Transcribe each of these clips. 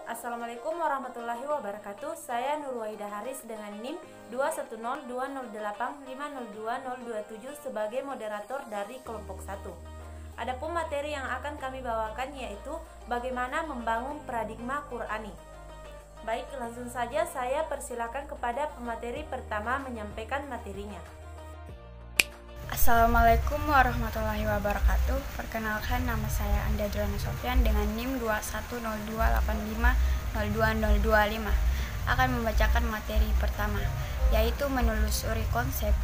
Assalamualaikum warahmatullahi wabarakatuh. Saya Nurwaida Haris dengan NIM 21020850227 sebagai moderator dari kelompok 1. Adapun materi yang akan kami bawakan yaitu bagaimana membangun paradigma Qur'ani. Baik, langsung saja saya persilakan kepada pemateri pertama menyampaikan materinya. Assalamualaikum warahmatullahi wabarakatuh. Perkenalkan, nama saya Anda Juliana Sofyan dengan NIM 21025850225. Akan membacakan materi pertama, yaitu menelusuri konsep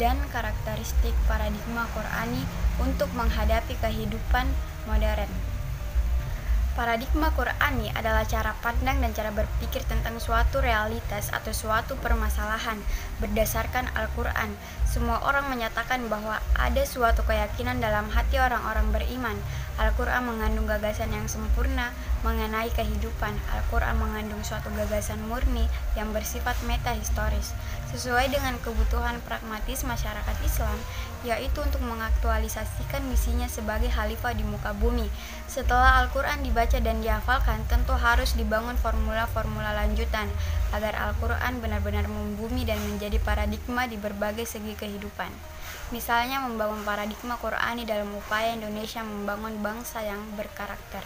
dan karakteristik paradigma Qur'ani untuk menghadapi kehidupan modern. Paradigma Qur'ani adalah cara pandang dan cara berpikir tentang suatu realitas atau suatu permasalahan berdasarkan Al-Quran. Semua orang menyatakan bahwa ada suatu keyakinan dalam hati orang-orang beriman. Al-Quran mengandung gagasan yang sempurna mengenai kehidupan. Al-Quran mengandung suatu gagasan murni yang bersifat metahistoris, sesuai dengan kebutuhan pragmatis masyarakat Islam, yaitu untuk mengaktualisasikan misinya sebagai khalifah di muka bumi. Setelah Al-Quran dibaca dan dihafalkan, tentu harus dibangun formula-formula lanjutan agar Al-Quran benar-benar membumi dan menjadi paradigma di berbagai segi kehidupan. Misalnya membangun paradigma Qur'ani dalam upaya Indonesia membangun bangsa yang berkarakter.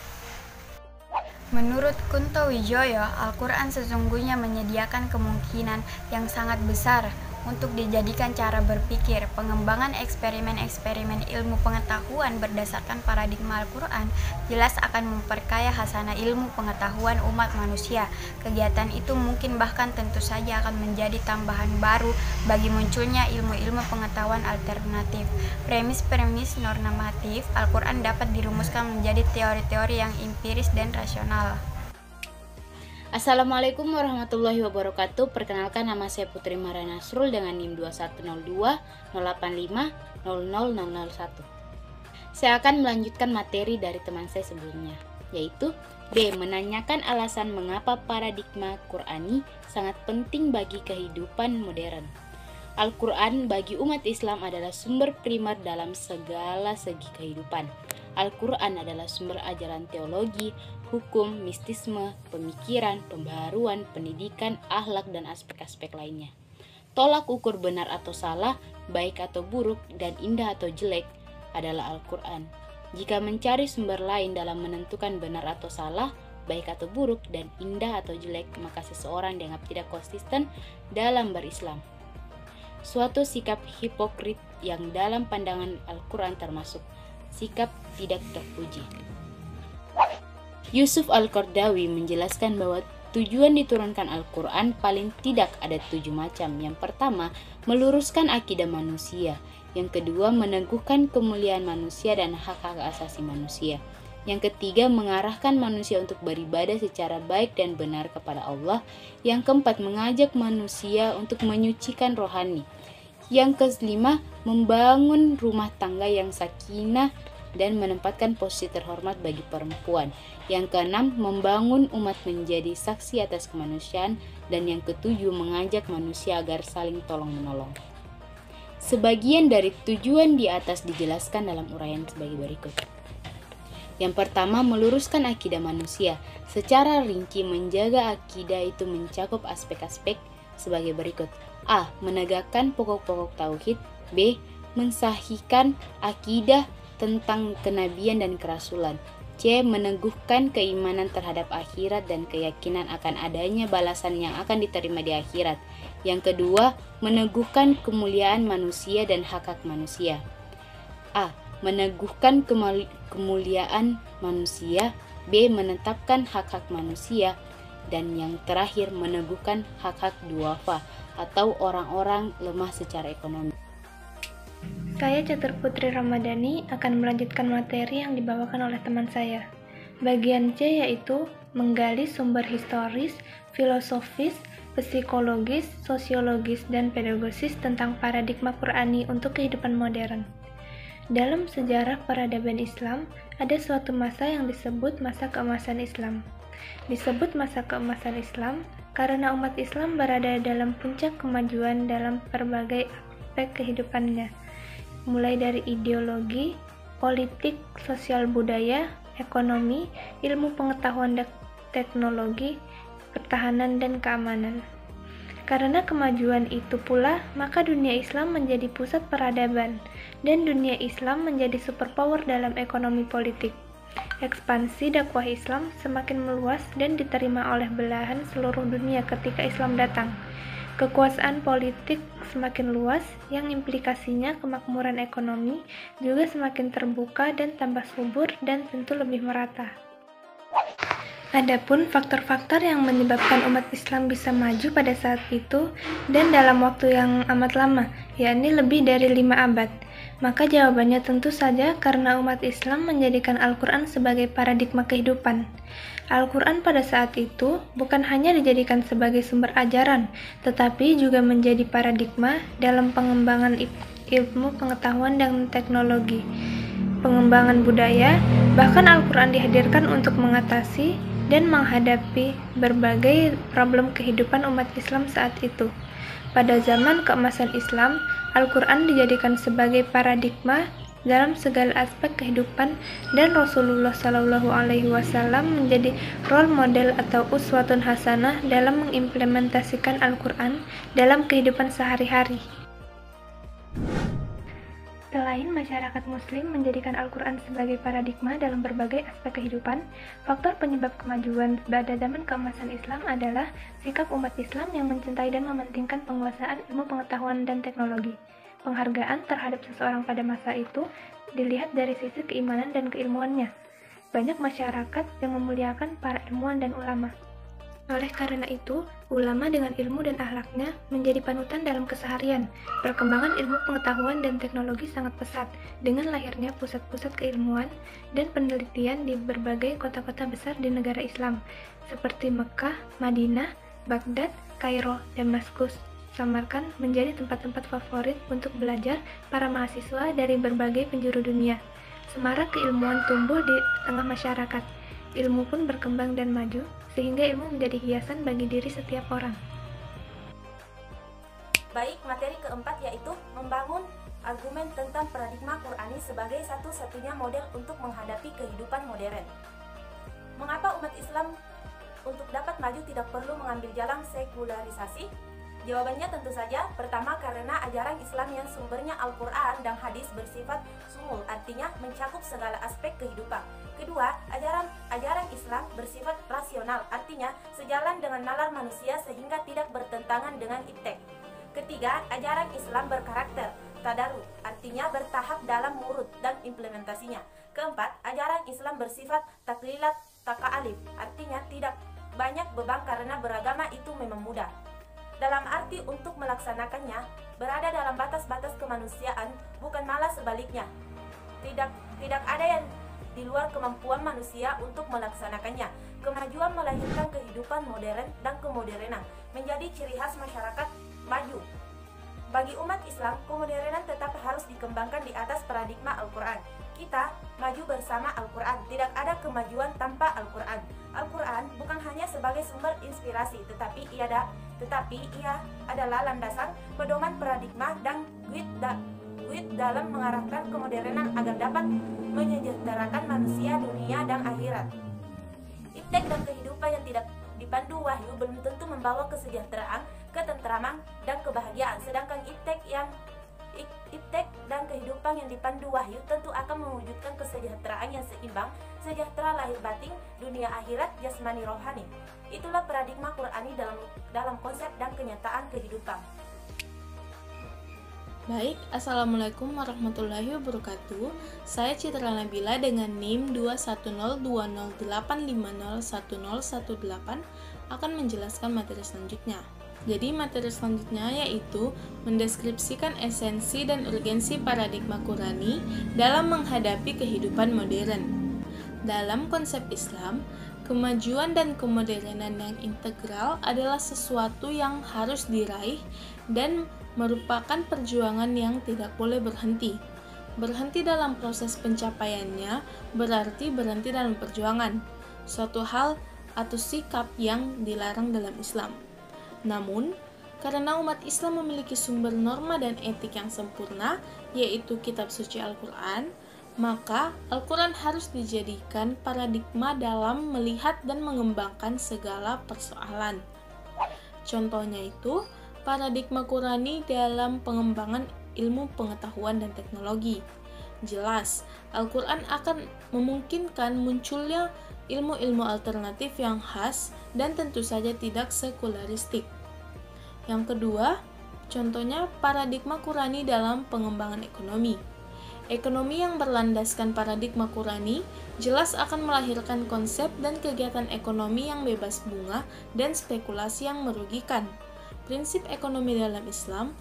Menurut Kunto Wijoyo, Al-Quran sesungguhnya menyediakan kemungkinan yang sangat besar untuk dijadikan cara berpikir. Pengembangan eksperimen-eksperimen ilmu pengetahuan berdasarkan paradigma Al-Quran jelas akan memperkaya khasanah ilmu pengetahuan umat manusia. Kegiatan itu mungkin bahkan tentu saja akan menjadi tambahan baru bagi munculnya ilmu-ilmu pengetahuan alternatif. Premis-premis normatif Al-Quran dapat dirumuskan menjadi teori-teori yang empiris dan rasional. Assalamualaikum warahmatullahi wabarakatuh. Perkenalkan, nama saya Putri Mara Nasrul dengan NIM 2102085000001. Saya akan melanjutkan materi dari teman saya sebelumnya, yaitu B. Menanyakan alasan mengapa paradigma Qur'ani sangat penting bagi kehidupan modern. Al-Quran bagi umat Islam adalah sumber primer dalam segala segi kehidupan. Al-Quran adalah sumber ajaran teologi, hukum, mistisme, pemikiran, pembaharuan, pendidikan, akhlak, dan aspek-aspek lainnya. Tolak ukur benar atau salah, baik atau buruk, dan indah atau jelek adalah Al-Quran. Jika mencari sumber lain dalam menentukan benar atau salah, baik atau buruk, dan indah atau jelek, maka seseorang dianggap tidak konsisten dalam berislam. Suatu sikap hipokrit yang dalam pandangan Al-Quran termasuk sikap tidak terpuji. Yusuf Al-Qaradawi menjelaskan bahwa tujuan diturunkan Al-Quran paling tidak ada 7 macam. Yang pertama, meluruskan akidah manusia. Yang kedua, meneguhkan kemuliaan manusia dan hak-hak asasi manusia. Yang ketiga, mengarahkan manusia untuk beribadah secara baik dan benar kepada Allah. Yang keempat, mengajak manusia untuk menyucikan rohani. Yang kelima, membangun rumah tangga yang sakinah dan menempatkan posisi terhormat bagi perempuan. Yang keenam, membangun umat menjadi saksi atas kemanusiaan. Dan yang ketujuh, mengajak manusia agar saling tolong-menolong. Sebagian dari tujuan di atas dijelaskan dalam uraian sebagai berikut. Yang pertama, meluruskan akidah manusia. Secara rinci, menjaga akidah itu mencakup aspek-aspek sebagai berikut. A. Menegakkan pokok-pokok tauhid. B. Mensahihkan akidah tentang kenabian dan kerasulan. C. Meneguhkan keimanan terhadap akhirat dan keyakinan akan adanya balasan yang akan diterima di akhirat. Yang kedua, meneguhkan kemuliaan manusia dan hak-hak manusia. A. Meneguhkan kemuliaan manusia. B. Menetapkan hak-hak manusia. Dan yang terakhir, meneguhkan hak-hak duafa atau orang-orang lemah secara ekonomi. Saya Catur Putri Ramadhani akan melanjutkan materi yang dibawakan oleh teman saya. Bagian C yaitu menggali sumber historis, filosofis, psikologis, sosiologis, dan pedagogis tentang paradigma Qur'ani untuk kehidupan modern. Dalam sejarah peradaban Islam, ada suatu masa yang disebut masa keemasan Islam. Disebut masa keemasan Islam karena umat Islam berada dalam puncak kemajuan dalam berbagai aspek kehidupannya, mulai dari ideologi, politik, sosial budaya, ekonomi, ilmu pengetahuan teknologi, pertahanan, dan keamanan. Karena kemajuan itu pula, maka dunia Islam menjadi pusat peradaban, dan dunia Islam menjadi superpower dalam ekonomi politik. Ekspansi dakwah Islam semakin meluas dan diterima oleh belahan seluruh dunia ketika Islam datang. Kekuasaan politik semakin luas, yang implikasinya kemakmuran ekonomi juga semakin terbuka dan tambah subur dan tentu lebih merata. Adapun faktor-faktor yang menyebabkan umat Islam bisa maju pada saat itu dan dalam waktu yang amat lama, yakni lebih dari 5 abad, maka jawabannya tentu saja karena umat Islam menjadikan Al-Quran sebagai paradigma kehidupan. Al-Quran pada saat itu bukan hanya dijadikan sebagai sumber ajaran, tetapi juga menjadi paradigma dalam pengembangan ilmu pengetahuan dan teknologi, pengembangan budaya. Bahkan Al-Quran dihadirkan untuk mengatasi dan menghadapi berbagai problem kehidupan umat Islam saat itu. Pada zaman keemasan Islam, Al-Quran dijadikan sebagai paradigma dalam segala aspek kehidupan, dan Rasulullah SAW menjadi role model atau uswatun hasanah dalam mengimplementasikan Al-Quran dalam kehidupan sehari-hari. Selain masyarakat muslim menjadikan Al-Quran sebagai paradigma dalam berbagai aspek kehidupan, faktor penyebab kemajuan pada zaman keemasan Islam adalah sikap umat Islam yang mencintai dan mementingkan penguasaan ilmu pengetahuan dan teknologi. Penghargaan terhadap seseorang pada masa itu dilihat dari sisi keimanan dan keilmuannya. Banyak masyarakat yang memuliakan para ilmuwan dan ulama. Oleh karena itu, ulama dengan ilmu dan akhlaknya menjadi panutan dalam keseharian. Perkembangan ilmu pengetahuan dan teknologi sangat pesat, dengan lahirnya pusat-pusat keilmuan dan penelitian di berbagai kota-kota besar di negara Islam, seperti Mekah, Madinah, Baghdad, Kairo, Damaskus. Samarkand menjadi tempat-tempat favorit untuk belajar para mahasiswa dari berbagai penjuru dunia. Semarak keilmuan tumbuh di tengah masyarakat. Ilmu pun berkembang dan maju, sehingga ilmu menjadi hiasan bagi diri setiap orang. Baik, materi keempat yaitu membangun argumen tentang paradigma Qur'ani sebagai satu-satunya model untuk menghadapi kehidupan modern. Mengapa umat Islam untuk dapat maju tidak perlu mengambil jalan sekularisasi? Jawabannya tentu saja, pertama karena ajaran Islam yang sumbernya Al-Quran dan hadis bersifat sumul, artinya mencakup segala aspek kehidupan. Kedua, ajaran Islam bersifat rasional, artinya sejalan dengan nalar manusia sehingga tidak bertentangan dengan iptek. Ketiga, ajaran Islam berkarakter tadarus, artinya bertahap dalam urut dan implementasinya. Keempat, ajaran Islam bersifat taklilat taka'alif, artinya tidak banyak beban karena beragama itu memang mudah. Dalam arti untuk melaksanakannya, berada dalam batas-batas kemanusiaan, bukan malah sebaliknya. Tidak ada yang di luar kemampuan manusia untuk melaksanakannya. Kemajuan melahirkan kehidupan modern dan kemodernan, menjadi ciri khas masyarakat maju. Bagi umat Islam, kemodernan tetap harus dikembangkan di atas paradigma Al-Quran. Kita maju bersama Al-Quran, tidak ada kemajuan tanpa Al-Quran. Al-Quran bukan hanya sebagai sumber inspirasi, tetapi ia adalah landasan, pedoman paradigma, dan guide dalam mengarahkan kemodernan agar dapat menyejahterakan manusia, dunia, dan akhirat. Iptek dan kehidupan yang tidak dipandu wahyu belum tentu membawa kesejahteraan, ketentraman, dan kebahagiaan, sedangkan iptek dan kehidupan yang dipandu wahyu tentu akan mewujudkan kesejahteraan yang seimbang, sejahtera lahir batin, dunia akhirat, jasmani rohani. Itulah paradigma Qur'ani dalam konsep dan kenyataan kehidupan. Baik, Assalamualaikum warahmatullahi wabarakatuh. Saya Citra Nabila dengan NIM 2102085010118 akan menjelaskan materi selanjutnya. Jadi materi selanjutnya yaitu mendeskripsikan esensi dan urgensi paradigma Qur'ani dalam menghadapi kehidupan modern. Dalam konsep Islam, kemajuan dan kemodernan yang integral adalah sesuatu yang harus diraih dan merupakan perjuangan yang tidak boleh berhenti. Berhenti dalam proses pencapaiannya berarti berhenti dalam perjuangan, suatu hal atau sikap yang dilarang dalam Islam. Namun, karena umat Islam memiliki sumber norma dan etik yang sempurna, yaitu kitab suci Al-Quran, Maka Al-Quran harus dijadikan paradigma dalam melihat dan mengembangkan segala persoalan. Contohnya itu paradigma Qurani dalam pengembangan ilmu pengetahuan dan teknologi. Jelas, Al-Quran akan memungkinkan munculnya ilmu-ilmu alternatif yang khas dan tentu saja tidak sekularistik. Yang kedua, contohnya paradigma Qurani dalam pengembangan ekonomi. Ekonomi yang berlandaskan paradigma Qurani jelas akan melahirkan konsep dan kegiatan ekonomi yang bebas bunga dan spekulasi yang merugikan. Prinsip ekonomi dalam Islam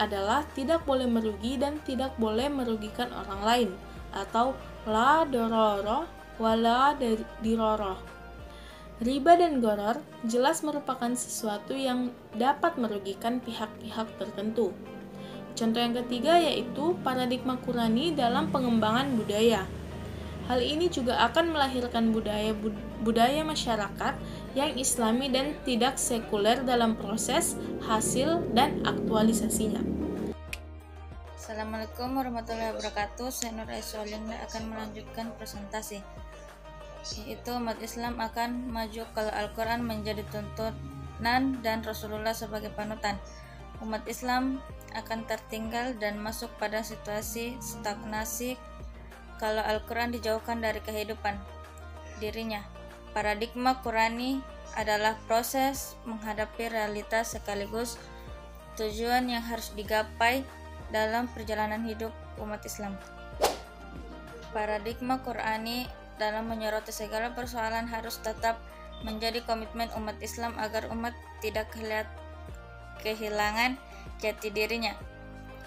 adalah tidak boleh merugi dan tidak boleh merugikan orang lain, atau la dororo wala diroro. Riba dan goror jelas merupakan sesuatu yang dapat merugikan pihak-pihak tertentu. Contoh yang ketiga yaitu paradigma Qurani dalam pengembangan budaya. Hal ini juga akan melahirkan budaya masyarakat yang islami dan tidak sekuler dalam proses, hasil, dan aktualisasinya. Assalamualaikum warahmatullahi wabarakatuh. Saya Nur Aisyah akan melanjutkan presentasi, yaitu umat Islam akan maju kalau Al-Quran menjadi tuntunan dan Rasulullah sebagai panutan. Umat Islam akan tertinggal dan masuk pada situasi stagnasi kalau Al-Quran dijauhkan dari kehidupan dirinya. Paradigma Qurani adalah proses menghadapi realitas sekaligus tujuan yang harus digapai dalam perjalanan hidup umat Islam. Paradigma Qurani dalam menyoroti segala persoalan harus tetap menjadi komitmen umat Islam agar umat tidak kehilangan jati dirinya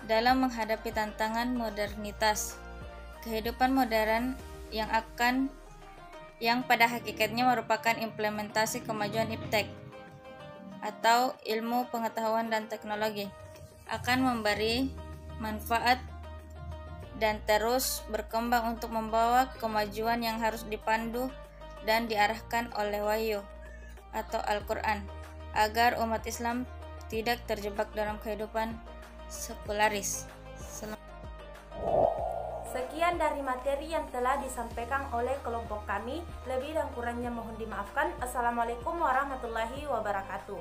dalam menghadapi tantangan modernitas. Kehidupan modern yang pada hakikatnya merupakan implementasi kemajuan iptek atau ilmu pengetahuan dan teknologi akan memberi manfaat dan terus berkembang untuk membawa kemajuan yang harus dipandu dan diarahkan oleh wahyu atau Al-Quran agar umat Islam tidak terjebak dalam kehidupan sekularis. Sekian dari materi yang telah disampaikan oleh kelompok kami. Lebih dan kurangnya mohon dimaafkan. Assalamualaikum warahmatullahi wabarakatuh.